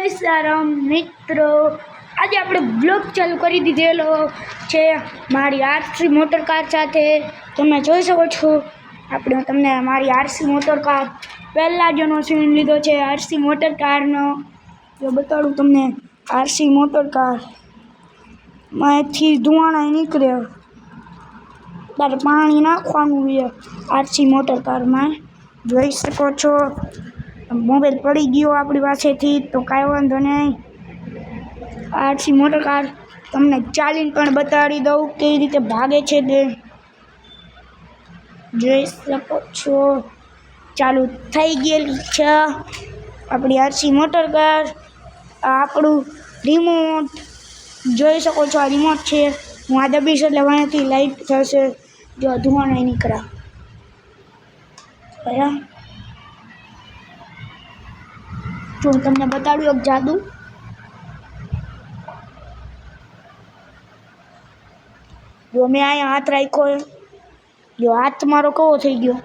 સારામ મિત્રો, આજે આપણે બ્લોગ ચાલુ કરી દીધેલો છે મારી આરસી મોટર કાર સાથે. તમે જોઈ શકો છો, આપણે તમને મારી આરસી મોટર કાર પહેલાં જેનો સીન લીધો છે આરસી મોટર કારનો. જો બતાડું તમને આરસી મોટર કાર માંથી ધુવાણા નીકળે, તારે પાણી નાખવાનું છે આરસી મોટર કારમાં. જોઈ શકો છો, મોબાઈલ પડી ગયો આપણી પાસેથી તો કાંઈ વાંધો નહીં. આરસી મોટર કાર તમને ચાલીને પણ બતાડી દઉં કેવી રીતે ભાગે છે તે. જોઈ શકો છો, ચાલુ થઈ ગયેલી છે આપણી આરસી મોટર કાર. આ આપણું રિમોટ જોઈ શકો છો, આ રિમોટ છે. હું આ દબીશ એટલે વાંથી લાઈટ થશે. જો ધુવાણા નીકળ્યા બરાબર. જો હું તમને બતાડું એક જાદુ. જો મેં અહીંયા હાથ રાખ્યો, જો હાથ મારો કેવો થઈ ગયો,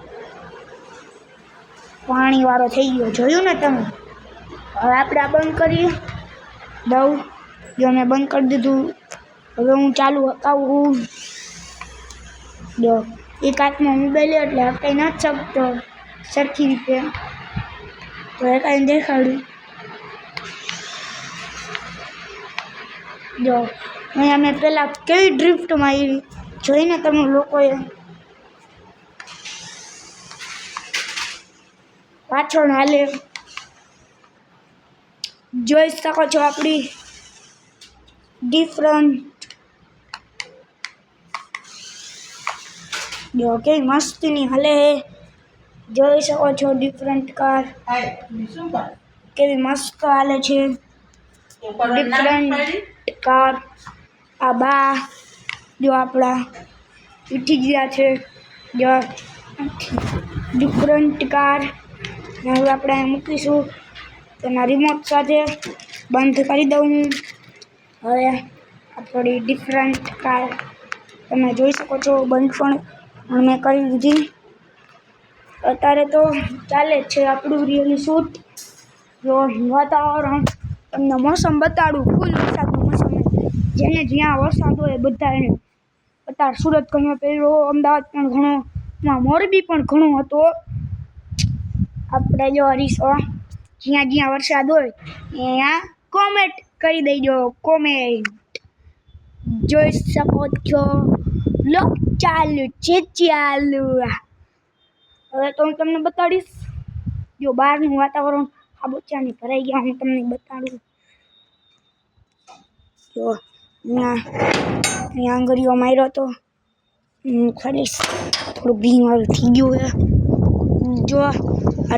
પાણીવાળો થઈ ગયો. જોયું ને તમે? હવે આપણે આ બંધ કરીએ દઉં. જો મેં બંધ કરી દીધું. હવે હું ચાલુ હકાવું. જો એક હાથમાં મોબાઈલ એટલે હકાઈ નથી શકતો સરખી રીતે, તો એ કાંઈ દેખાડ્યું. જો અહીંયા મેં પહેલાં કેવી ડ્રિફ્ટમાં આવી જોઈને તમે લોકોએ. પાછળ હાલે જોઈ શકો છો આપણી ડિફરન્ટ. જો કેવી મસ્તીની હાલે જોઈ શકો છો ડિફરન્ટ કાર કેવી મસ્ત હાલે છે. Different car. આ બા જો આપણા ઉઠી ગયા છે. જો ડિફરન્ટ કાર હવે આપણે મૂકીશું તેના રિમોટ સાથે. બંધ કરી દઉં હું. હવે આપણી ડિફરન્ટ કાર તમે જોઈ શકો છો, બંધ પણ મેં કરી દીધી. અત્યારે તો ચાલે જ છે આપણું રિયલી શૂટ. જો વાતાવરણ તમને મોસમ બતાડું, ફૂલ વરસાદનું મોસમ. જેને જ્યાં વરસાદ હોય બધા એને અત્યારે સુરત ઘણો પડ્યો, અમદાવાદ પણ ઘણો, મોરબી પણ ઘણો હતો. આપણે જો હરીશો જ્યાં જ્યાં વરસાદ હોય અહીંયા કોમેન્ટ કરી દેજો. કોમેન્ટ જોઈ શકો છો. લોક ચાલુ છે ચાલુ. હવે તો હું તમને બતાડીશ. જો બહારનું વાતાવરણ ખાબોચાની ભરાઈ ગયા, હું તમને બતાડું. જો અહીંયા આંગળીઓ માર્યો તો ખાલી થોડું ભીંવાળું થઈ ગયું છે. જો આ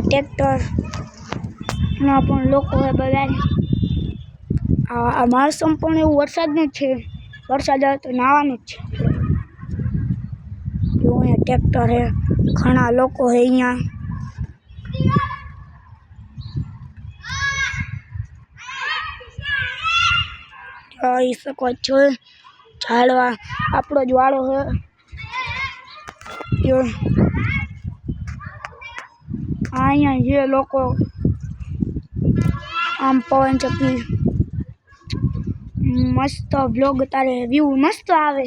ટ્રેક્ટરના પણ લોકો હોય બધા. આ મોસમ પણ એવું વરસાદનું જ છે. વરસાદ આવે તો નાહવાનું જ છે. જો અહીંયા ટ્રેક્ટર છે, ઘણા લોકો છે અહીંયા. જોઈ શકો છો, ઝાડવા આપણો જ વાળો છે. જો અહીંયા જે લોકો આમ પવન ચક્કી મસ્ત બ્લોગ તારે વ્યૂ મસ્ત આવે.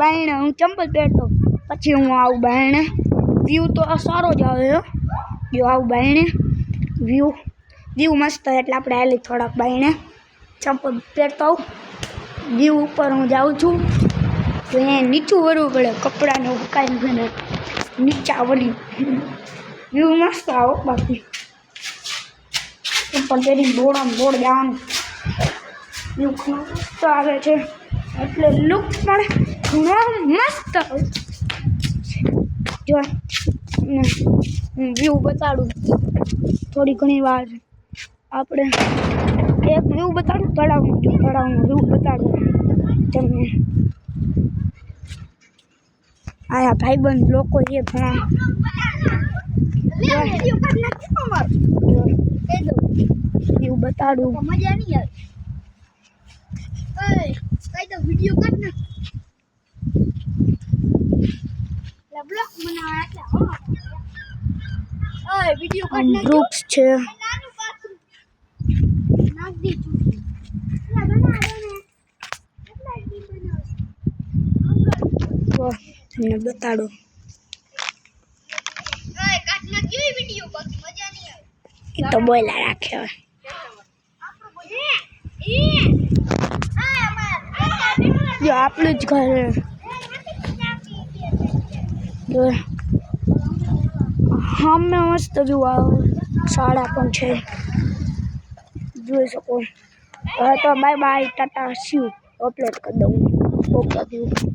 બાયણે હું ચંપલ પહેરતો પછી હું આવું બાયણે, વ્યૂ તો સારો જ આવે. જો આવું બાયણે વ્યૂ મસ્ત, એટલે આપણે હાલી થોડાક બાયણે ચંપલ પહેરતો આવું. વ્યૂ ઉપર હું જાઉં છું તો અહીંયા નીચું વળવું પડે, કપડાને ઉકાઈને નીચા વળી. વ્યૂ મસ્ત આવો. બાકી ઉપર તેરી દોડામ દોડ જવાનું. વ્યૂ મસ્ત આવે છે એટલે લુક પણ ઘણો મસ્ત આવે. જો હું વ્યૂ બતાડું થોડી ઘણી વાર. આપણે એક વ્યૂ બતાડું તળાવનું. જો તળાવનું વ્યૂ બતાડું તમને. આયા ભાઈબંધ લોકો છે ઘણા. વ્યૂ બતાડું. મજા નહીં આવે. કઈ તો વિડિયો કર ને. બ્લોગ બનાવવા એટલે ઓય વિડિયો કર ને. ગ્રુપ્સ છે. તો તમને બતાડો એ તો બોયલા રાખે હવે જો આપણું જ ઘર જો અમે મસ્ત જોવા શાળા પણ છે જોઈ શકો હવે તો બાય બાય ટાટા સ્યુ અપલોડ કરી દઉં ઓકે